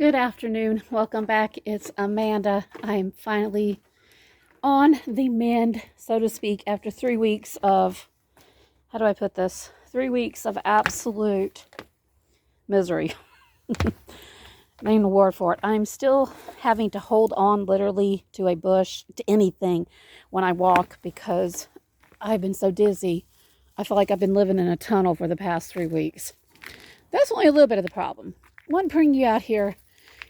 Good afternoon. Welcome back. It's Amanda. I'm finally on the mend, so to speak, after 3 weeks of, how do I put this? 3 weeks of absolute misery. Main word for it. I'm still having to hold on literally to a bush, to anything when I walk because I've been so dizzy. I feel like I've been living in a tunnel for the past 3 weeks. That's only a little bit of the problem. I want to bring you out here.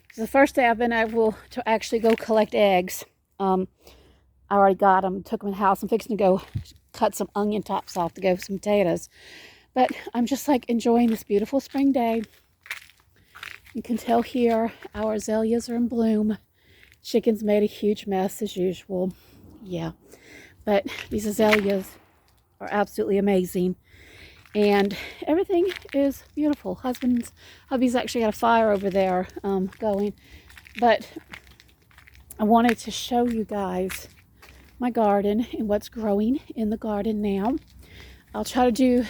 It's the first day I've been able to actually go collect eggs. I already got them, took them in the house. I'm fixing to go cut some onion tops off to go for some potatoes. But I'm just like enjoying this beautiful spring day. You can tell here our azaleas are in bloom. Chickens made a huge mess as usual. Yeah, but these azaleas are absolutely amazing. And everything is beautiful. Hubby's actually got a fire over there going. But I wanted to show you guys my garden and what's growing in the garden now. I'll try to do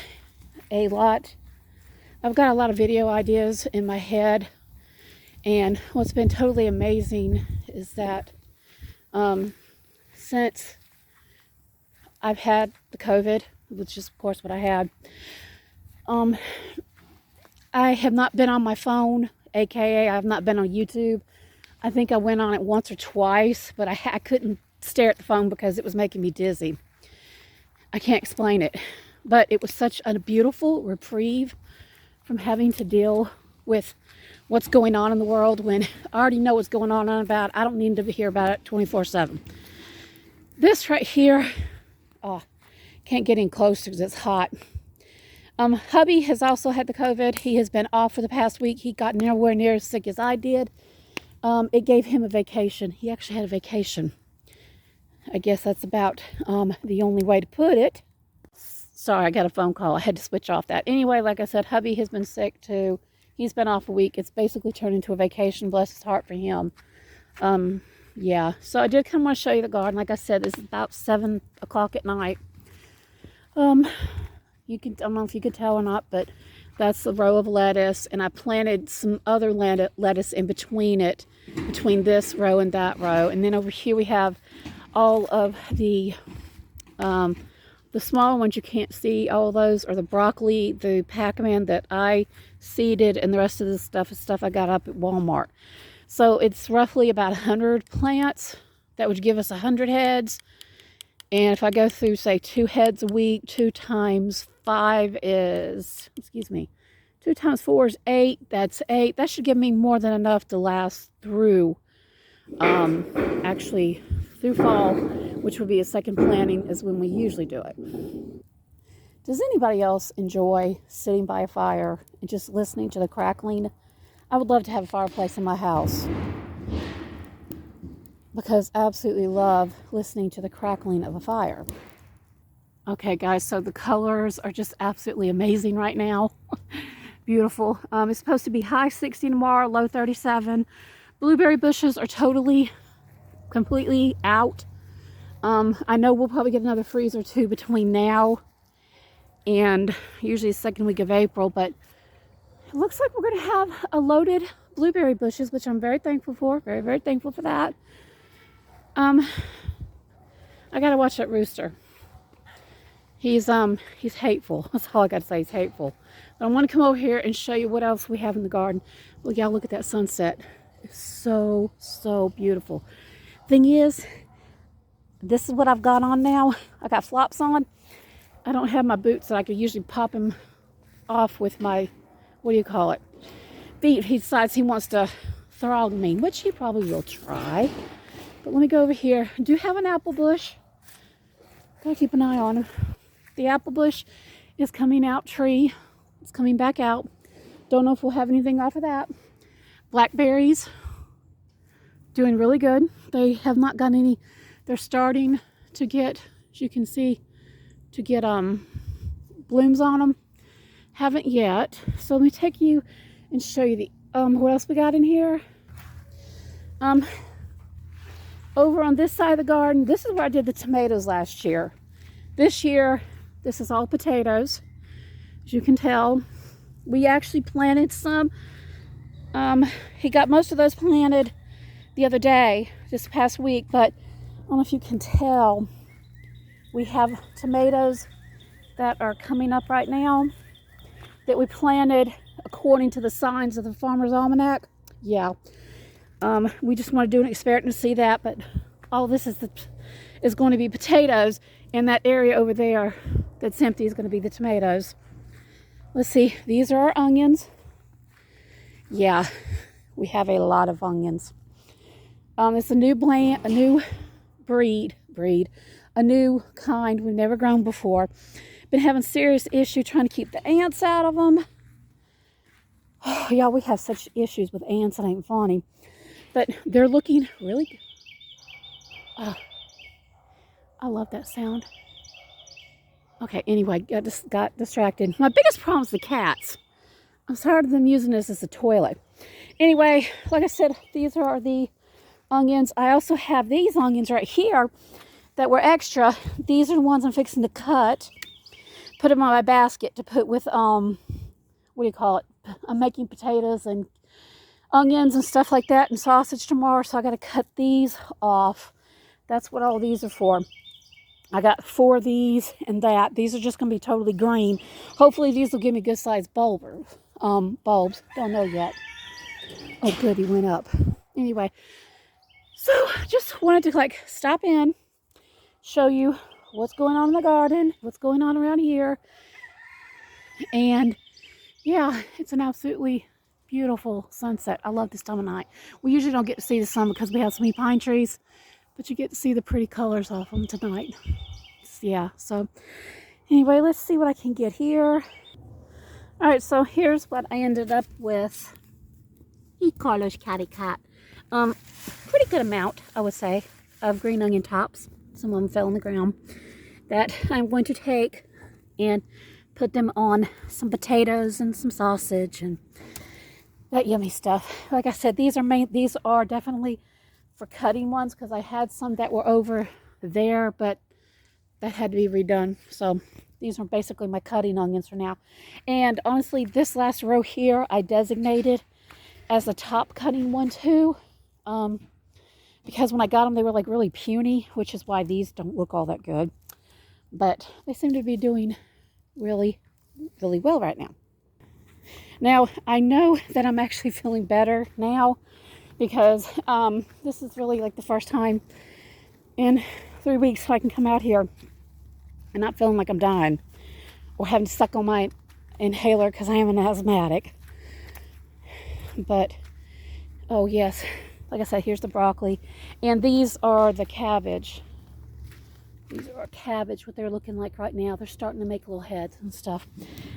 a lot. I've got a lot of video ideas in my head. And what's been totally amazing is that since I've had the COVID, which is of course what I had, I have not been on my phone, aka I have not been on YouTube. I think I went on it once or twice, but I couldn't stare at the phone because it was making me dizzy. I can't explain it, but it was such a beautiful reprieve from having to deal with what's going on in the world when I already know what's going on about. I don't need to hear about it 24/7. This right here, oh, can't get in close because it's hot. Hubby has also had the COVID. He has been off for the past week. He got nowhere near as sick as I did. It gave him a vacation. He actually had a vacation. I guess that's about the only way to put it. Sorry, I got a phone call. I had to switch off that. Anyway, like I said, hubby has been sick too. He's been off a week. It's basically turned into a vacation. Bless his heart for him. Yeah, so I did kind of want to show you the garden. Like I said, it's about 7 o'clock at night. I don't know if you could tell or not, but that's a row of lettuce, and I planted some other lettuce in between it, between this row and that row. And then over here we have all of the smaller ones you can't see. All of those are the broccoli, the Pac-Man that I seeded, and the rest of the stuff is stuff I got up at Walmart. So it's roughly about 100 plants. That would give us 100 heads. And if I go through, say, 2 heads a week, 2 times 5 is, 2 times 4 is 8. That's 8. That should give me more than enough to last through, actually, through fall, which would be a second planting is when we usually do it. Does anybody else enjoy sitting by a fire and just listening to the crackling? I would love to have a fireplace in my house, because I absolutely love listening to the crackling of a fire. Okay, guys, so the colors are just absolutely amazing right now. Beautiful. It's supposed to be high 60 tomorrow, low 37. Blueberry bushes are totally, completely out. I know we'll probably get another freeze or two between now and usually the second week of April, but it looks like we're going to have a loaded blueberry bushes, which I'm very thankful for. Very, very thankful for that. I gotta watch that rooster. He's hateful. That's all I gotta say. He's hateful. But I want to come over here and show you what else we have in the garden. Well, y'all look at that sunset. It's so, so beautiful. Thing is, this is what I've got on now. I got flops on. I don't have my boots that I could usually pop him off with my, what do you call it, feet. He decides he wants to throttle me, which he probably will try. But let me go over here. I do have an apple bush. Gotta keep an eye on him. The apple bush is coming out tree. It's coming back out. Don't know if we'll have anything off of that. Blackberries, doing really good. They have not got any. They're starting to get, as you can see, to get blooms on them. Haven't yet. So let me take you and show you the what else we got in here. Over on this side of the garden, this is where I did the tomatoes last year. This year, this is all potatoes. As you can tell, we actually planted some He got most of those planted the other day, this past week, but I don't know if you can tell, we have tomatoes that are coming up right now that we planted according to the signs of the Farmer's Almanac. Yeah. We just want to do an experiment to see that, but all this is going to be potatoes, and that area over there that's empty is going to be the tomatoes. Let's see, these are our onions. Yeah, we have a lot of onions. It's a new breed, a new kind we've never grown before. Been having serious issue trying to keep the ants out of them. Oh, y'all, we have such issues with ants, it ain't funny. But they're looking really good. I love that sound. Okay, anyway, got distracted. My biggest problem is the cats. I'm tired of them using this as a toilet. Anyway, like I said, these are the onions. I also have these onions right here that were extra. These are the ones I'm fixing to cut. Put them on my basket to put with, what do you call it? I'm making potatoes and onions and stuff like that and sausage tomorrow, so I got to cut these off. That's what all these are for. I got 4 of these and that. These are just going to be totally green. Hopefully these will give me good sized bulbs. Don't know yet. Oh good, he went up. Anyway, so just wanted to stop in, show you what's going on in the garden, what's going on around here. And yeah, it's an absolutely beautiful sunset. I love this time of night. We usually don't get to see the sun because we have so many pine trees, but you get to see the pretty colors off them tonight. Yeah, so anyway, let's see what I can get here. All right, so here's what I ended up with. Carlos Catty Cat. Pretty good amount, I would say, of green onion tops. Some of them fell on the ground. That I'm going to take and put them on some potatoes and some sausage and that yummy stuff. Like I said, these are definitely for cutting ones because I had some that were over there, but that had to be redone. So these are basically my cutting onions for now. And honestly, this last row here I designated as a top cutting one too, because when I got them they were like really puny, which is why these don't look all that good, but they seem to be doing really well right now. Now I know that I'm actually feeling better now because this is really like the first time in 3 weeks so I can come out here and not feeling like I'm dying or having to suck on my inhaler because I am an asthmatic. But oh yes, like I said, here's the broccoli, and these are the cabbage. These are cabbage, what they're looking like right now. They're starting to make little heads and stuff.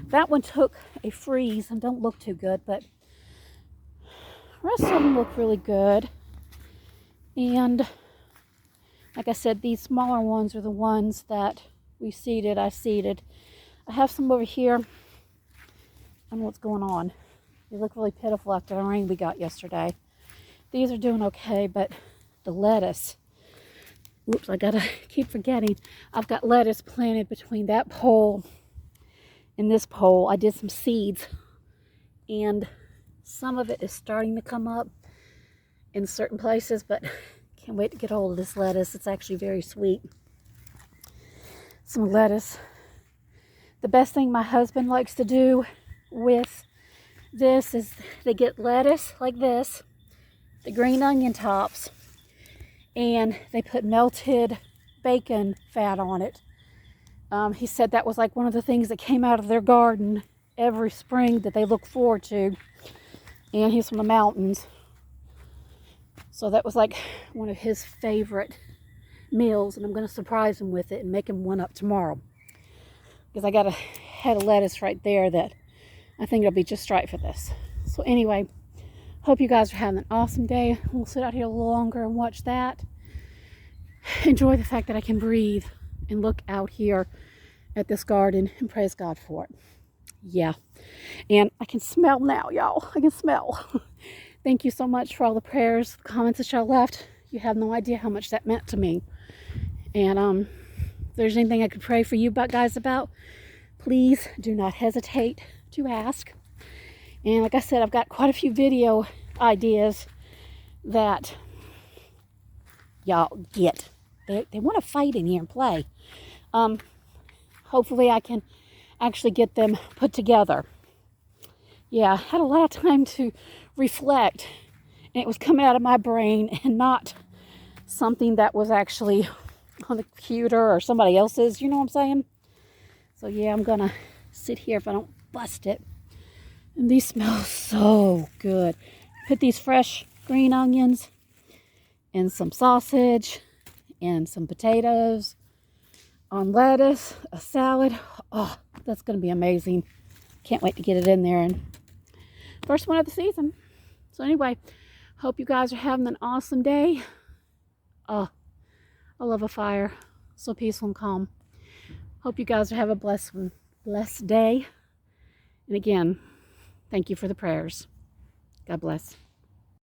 That one took a freeze and don't look too good, but the rest of them look really good. And like I said, these smaller ones are the ones that I seeded. I have some over here. I don't know what's going on. They look really pitiful after the rain we got yesterday. These are doing okay, but the lettuce, whoops, I gotta keep forgetting. I've got lettuce planted between that pole and this pole. I did some seeds, and some of it is starting to come up in certain places, but can't wait to get hold of this lettuce. It's actually very sweet. Some lettuce. The best thing my husband likes to do with this is they get lettuce like this, the green onion tops, and they put melted bacon fat on it. He said that was like one of the things that came out of their garden every spring that they look forward to. And he's from the mountains, so that was like one of his favorite meals, and I'm going to surprise him with it and him one up tomorrow because I got a head of lettuce right there that I think it'll be just right for this. So anyway, hope you guys are having an awesome day. We'll sit out here a little longer and watch that. Enjoy the fact that I can breathe and look out here at this garden and praise God for it. Yeah. And I can smell now, y'all. I can smell. Thank you so much for all the prayers, comments that y'all left. You have no idea how much that meant to me. And if there's anything I could pray for you guys about, please do not hesitate to ask. And like I said, I've got quite a few video ideas that y'all get. They want to fight in here and play. Hopefully I can actually get them put together. Yeah, I had a lot of time to reflect, and it was coming out of my brain and not something that was actually on the computer or somebody else's, you know what I'm saying? So yeah, I'm gonna sit here if I don't bust it. And these smell so good. Put these fresh green onions and some sausage and some potatoes on lettuce, a salad. Oh, that's gonna be amazing. Can't wait to get it in there. And first one of the season. So anyway, hope you guys are having an awesome day. Oh, I love a fire. So peaceful and calm. Hope you guys have a blessed day. And again, thank you for the prayers. God bless.